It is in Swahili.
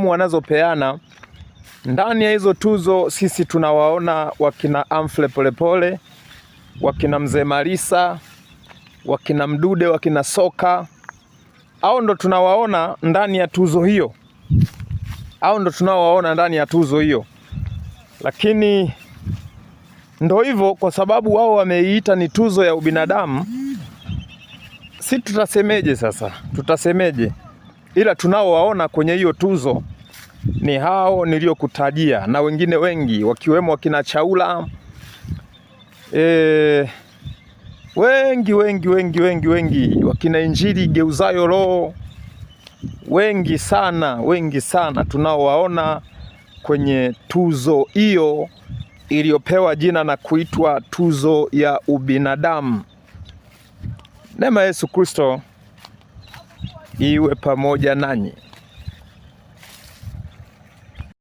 wanazopeana ndani ya hizo tuzo. Sisi tunawaona wakina Humphrey Polepole, wakina Mzee Malisa, wakina Mdude, wakina Soka. Hao ndo tunawaona ndani ya tuzo hiyo, lakini ndo hivyo, kwa sababu wao wameiita ni tuzo ya ubinadamu. Si tutasemeje sasa? Tutasemeje? Ila tunaowaona kwenye hiyo tuzo ni hao niliokutajia na wengine wengi, wakiwemo wakina Chaula, wengi, wakina Injili Geuzayo Roho, wengi sana tunaowaona kwenye tuzo hiyo iliyopewa jina na kuitwa tuzo ya ubinadamu. Neema Yesu Kristo iwe pamoja nanyi.